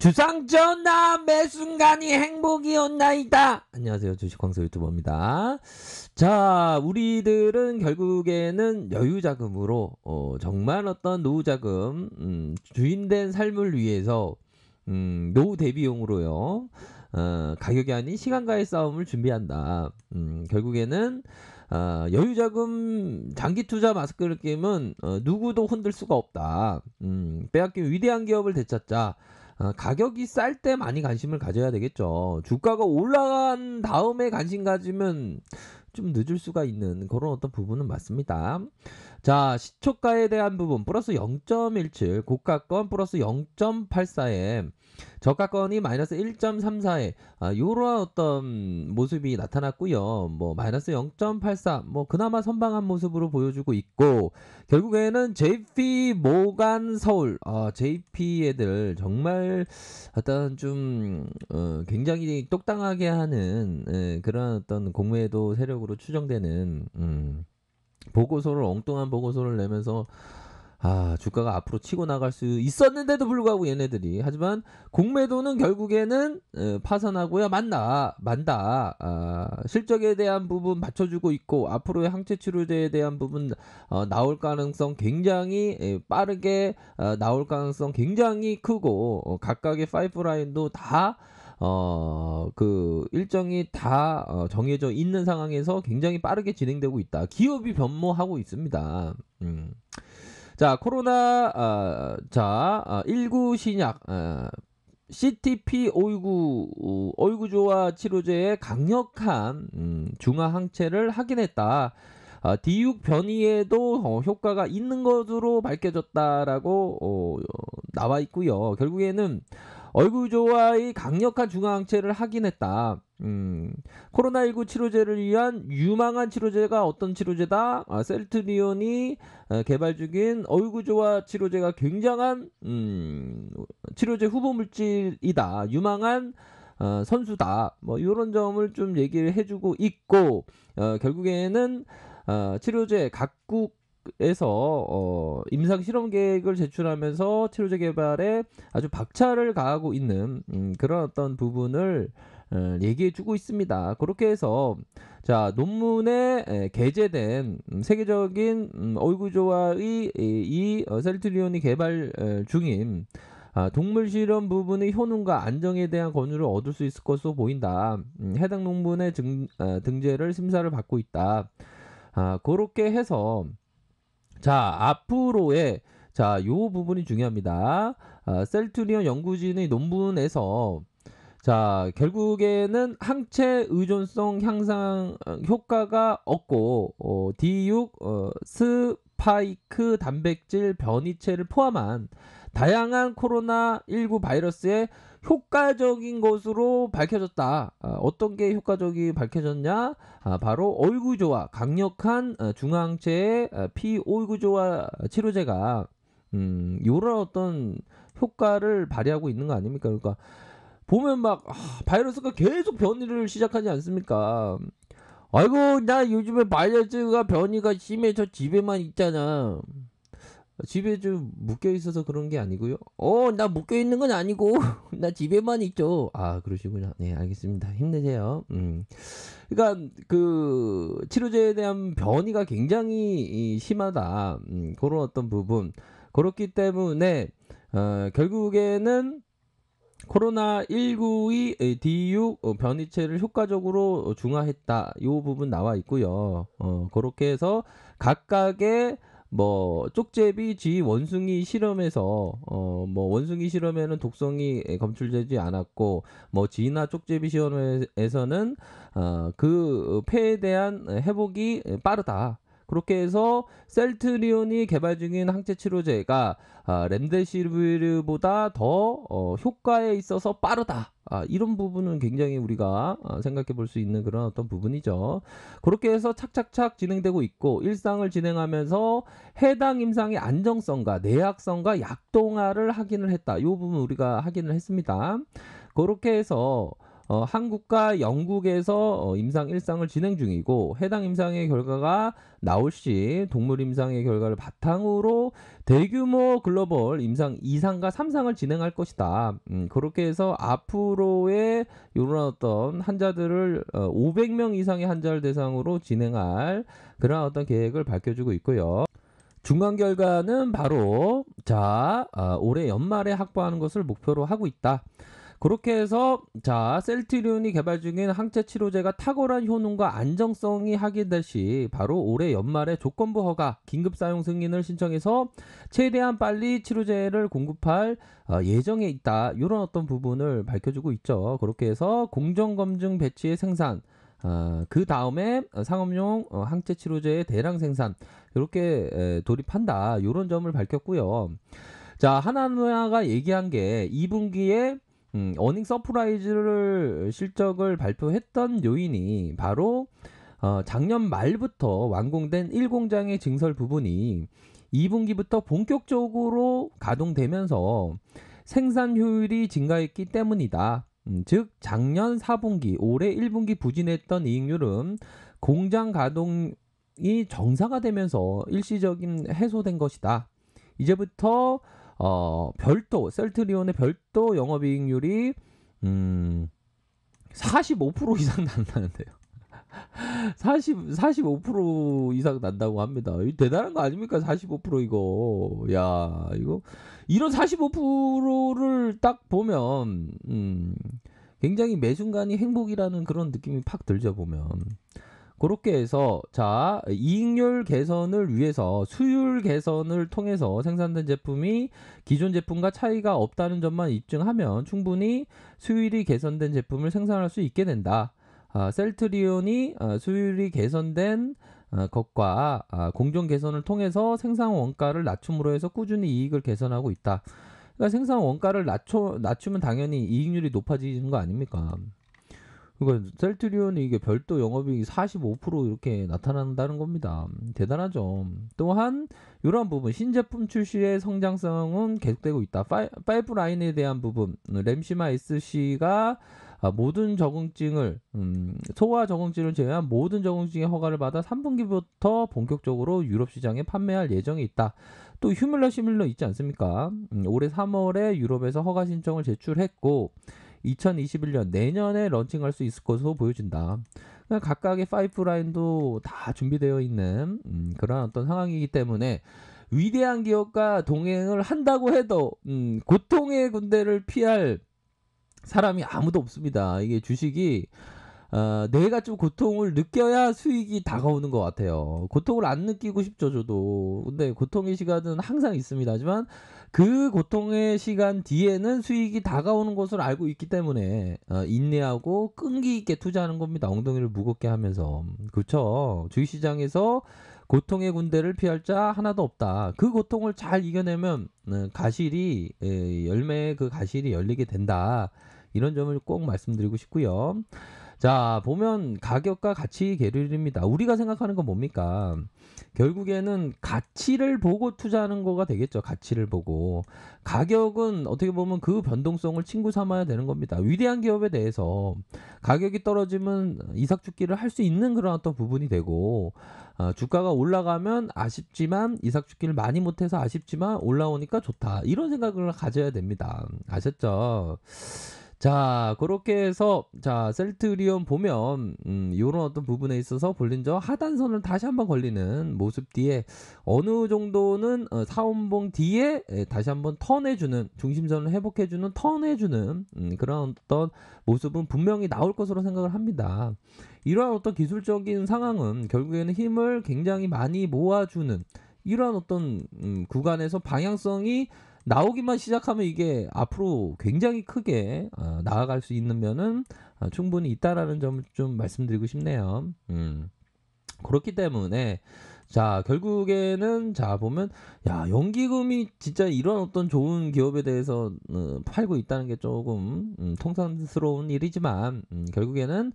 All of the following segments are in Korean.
주상전나 매 순간이 행복이었나이다. 안녕하세요, 주식광수 유튜버입니다. 자, 우리들은 결국에는 여유자금으로 정말 어떤 노후자금, 주인된 삶을 위해서 노후 대비용으로요, 가격이 아닌 시간과의 싸움을 준비한다. 결국에는 여유자금 장기 투자 마스크를 끼면 누구도 흔들 수가 없다. 빼앗긴 위대한 기업을 되찾자. 가격이 쌀 때 많이 관심을 가져야 되겠죠. 주가가 올라간 다음에 관심 가지면 좀 늦을 수가 있는 그런 어떤 부분은 맞습니다. 자, 시초가에 대한 부분 플러스 0.17, 고가권 플러스 0.84에 저가권이 마이너스 1.34에 요런 어떤 모습이 나타났고요. 뭐 마이너스 0.84, 뭐 그나마 선방한 모습으로 보여주고 있고, 결국에는 JP 모간 서울, JP 애들 정말 어떤 좀 굉장히 똑당하게 하는 그런 어떤 공매도 세력으로 추정되는 보고서를, 엉뚱한 보고서를 내면서 주가가 앞으로 치고 나갈 수 있었는데도 불구하고 얘네들이, 하지만 공매도는 결국에는 파산하고야 만다. 실적에 대한 부분 받쳐주고 있고, 앞으로의 항체 치료제에 대한 부분 나올 가능성 굉장히 빠르게 나올 가능성 굉장히 크고, 각각의 파이프라인도 다 그 일정이 다 정해져 있는 상황에서 굉장히 빠르게 진행되고 있다. 기업이 변모하고 있습니다. 자, 코로나 19 신약 CTP-519 어이구조화 치료제의 강력한 중화 항체를 확인했다. D6 변이에도 효과가 있는 것으로 밝혀졌다라고 나와 있고요. 결국에는 어이구조화의 강력한 중화 항체를 확인했다. 코로나19 치료제를 위한 유망한 치료제가 어떤 치료제다? 셀트리온이 개발 중인 어이구조화 치료제가 굉장한 치료제 후보 물질이다. 유망한 선수다. 뭐 이런 점을 좀 얘기를 해주고 있고, 결국에는 치료제 각국에서 임상 실험 계획을 제출하면서 치료제 개발에 아주 박차를 가하고 있는 그런 어떤 부분을 얘기해주고 있습니다. 그렇게 해서 자, 논문에 게재된 세계적인 어이구조화의 이 셀트리온이 개발 중인 동물 실험 부분의 효능과 안정에 대한 권유를 얻을 수 있을 것으로 보인다. 해당 논문의 등재를 심사를 받고 있다. 그렇게 해서 자, 앞으로의 요 부분이 중요합니다. 셀트리온 연구진의 논문에서 자, 결국에는 항체 의존성 향상 효과가 없고, D6 스파이크 단백질 변이체를 포함한 다양한 코로나19 바이러스에 효과적인 것으로 밝혀졌다. 어떤 게 효과적이 밝혀졌냐? 바로 어이구조화, 강력한 중화항체의 P519조화 치료제가 이런 어떤 효과를 발휘하고 있는 거 아닙니까? 그러니까 보면 막 바이러스가 계속 변이를 시작하지 않습니까? 아이고, 나 요즘에 바이러스가 변이가 심해서 집에만 있잖아. 집에 좀 묶여 있어서 그런 게 아니고요. 나 묶여 있는 건 아니고 나 집에만 있죠. 그러시구나. 네, 알겠습니다. 힘내세요. 그러니까 그 치료제에 대한 변이가 굉장히 심하다. 그런 어떤 부분. 그렇기 때문에 결국에는 코로나19의 D6 변이체를 효과적으로 중화했다. 이 부분 나와 있고요. 그렇게 해서 각각의 뭐 쪽제비 쥐 원숭이 실험에서 뭐 원숭이 실험에는 독성이 검출되지 않았고, 뭐 쥐나 쪽제비 실험에서는 그 폐에 대한 회복이 빠르다. 그렇게 해서 셀트리온이 개발 중인 항체 치료제가 렘데시비르보다 더 효과에 있어서 빠르다. 이런 부분은 굉장히 우리가 생각해 볼 수 있는 그런 어떤 부분이죠. 그렇게 해서 착착착 진행되고 있고, 일상을 진행하면서 해당 임상의 안정성과 내약성과 약동화를 확인을 했다. 이 부분 우리가 확인을 했습니다. 그렇게 해서 한국과 영국에서 임상 1상을 진행 중이고 해당 임상의 결과가 나올 시 동물 임상의 결과를 바탕으로 대규모 글로벌 임상 2상과 3상을 진행할 것이다. 그렇게 해서 앞으로의 요런 어떤 환자들을 500명 이상의 환자를 대상으로 진행할 그런 어떤 계획을 밝혀주고 있고요. 중간 결과는 바로 올해 연말에 확보하는 것을 목표로 하고 있다. 그렇게 해서 셀트리온이 개발 중인 항체 치료제가 탁월한 효능과 안정성이 확인될 시 바로 올해 연말에 조건부 허가, 긴급 사용 승인을 신청해서 최대한 빨리 치료제를 공급할 예정에 있다. 이런 어떤 부분을 밝혀주고 있죠. 그렇게 해서 공정검증 배치의 생산, 그 다음에 상업용 항체 치료제의 대량 생산 이렇게 돌입한다. 이런 점을 밝혔고요. 하나하나가 얘기한 게 2분기에 어닝 서프라이즈를 실적을 발표했던 요인이 바로 작년 말부터 완공된 1공장의 증설 부분이 2분기부터 본격적으로 가동되면서 생산 효율이 증가했기 때문이다. 즉 작년 4분기, 올해 1분기 부진했던 이익률은 공장 가동이 정상화되면서 일시적인 해소된 것이다. 이제부터 별도 셀트리온의 별도 영업이익률이 45% 이상 난다는데요. 45% 이상 난다고 합니다. 이 대단한 거 아닙니까? 45% 이거. 야, 이거 이런 45%를 딱 보면 굉장히 매 순간이 행복이라는 그런 느낌이 팍 들죠, 보면. 그렇게 해서 이익률 개선을 위해서 수율 개선을 통해서 생산된 제품이 기존 제품과 차이가 없다는 점만 입증하면 충분히 수율이 개선된 제품을 생산할 수 있게 된다. 셀트리온이 수율이 개선된 것과 공정 개선을 통해서 생산 원가를 낮춤으로 해서 꾸준히 이익을 개선하고 있다. 그러니까 생산 원가를 낮추면 당연히 이익률이 높아지는 거 아닙니까? 그러니까 셀트리온이 이게 별도 영업이익이 45% 이렇게 나타난다는 겁니다. 대단하죠. 또한 이러한 부분 신제품 출시의 성장성은 계속되고 있다. 파이프라인에 대한 부분 램시마 SC가 모든 적응증을 소아 적응증을 제외한 모든 적응증의 허가를 받아 3분기부터 본격적으로 유럽 시장에 판매할 예정에 있다. 또 휴뮬러 시뮬러 있지 않습니까? 올해 3월에 유럽에서 허가 신청을 제출했고 2021년 내년에 런칭할 수 있을 것으로 보여진다. 각각의 파이프라인도 다 준비되어 있는 그런 어떤 상황이기 때문에 위대한 기업과 동행을 한다고 해도 고통의 군대를 피할 사람이 아무도 없습니다. 이게 주식이 내가 좀 고통을 느껴야 수익이 다가오는 것 같아요. 고통을 안 느끼고 싶죠, 저도. 근데 고통의 시간은 항상 있습니다. 하지만 그 고통의 시간 뒤에는 수익이 다가오는 것을 알고 있기 때문에 인내하고 끈기 있게 투자하는 겁니다. 엉덩이를 무겁게 하면서. 그렇죠. 주식시장에서 고통의 군대를 피할 자 하나도 없다. 그 고통을 잘 이겨내면 열매의 그 가실이 열리게 된다. 이런 점을 꼭 말씀드리고 싶고요. 보면 가격과 가치 계율입니다. 우리가 생각하는 건 뭡니까? 결국에는 가치를 보고 투자하는 거가 되겠죠. 가치를 보고. 가격은 어떻게 보면 그 변동성을 친구 삼아야 되는 겁니다. 위대한 기업에 대해서 가격이 떨어지면 이삭 죽기를 할 수 있는 그런 어떤 부분이 되고 주가가 올라가면 아쉽지만 이삭 죽기를 많이 못해서 아쉽지만 올라오니까 좋다. 이런 생각을 가져야 됩니다. 아셨죠? 그렇게 해서 셀트리온 보면 요런 어떤 부분에 있어서 볼린저 하단선을 다시 한번 걸리는 모습 뒤에 어느 정도는 사원봉 뒤에 다시 한번 턴해주는 중심선을 회복해주는 턴해주는 그런 어떤 모습은 분명히 나올 것으로 생각을 합니다. 이러한 어떤 기술적인 상황은 결국에는 힘을 굉장히 많이 모아주는 이러한 어떤 구간에서 방향성이 나오기만 시작하면 이게 앞으로 굉장히 크게 나아갈 수 있는 면은 충분히 있다라는 점을 좀 말씀드리고 싶네요. 그렇기 때문에 결국에는 보면 연기금이 진짜 이런 어떤 좋은 기업에 대해서 팔고 있다는 게 조금 통상스러운 일이지만 결국에는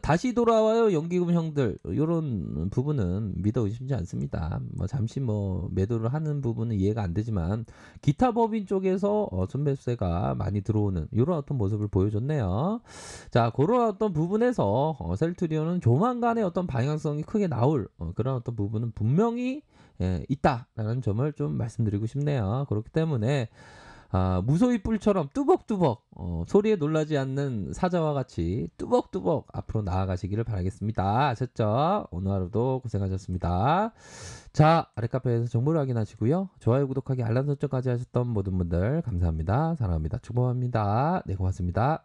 다시 돌아와요 연기금 형들 요런 부분은 믿어 의심치 않습니다. 뭐 잠시 뭐 매도를 하는 부분은 이해가 안 되지만 기타 법인 쪽에서 순매수세가 많이 들어오는 요런 어떤 모습을 보여줬네요. 자 고런 어떤 부분에서 셀트리온은 조만간에 어떤 방향성이 크게 나올 그런 어떤 부분은 분명히 있다라는 점을 좀 말씀드리고 싶네요. 그렇기 때문에 무소위 뿔처럼 뚜벅뚜벅 소리에 놀라지 않는 사자와 같이 뚜벅뚜벅 앞으로 나아가시기를 바라겠습니다. 아셨죠? 오늘 하루도 고생하셨습니다. 자, 아래 카페에서 정보를 확인하시고요. 좋아요, 구독하기, 알람 설정까지 하셨던 모든 분들 감사합니다. 사랑합니다. 축복합니다. 네, 고맙습니다.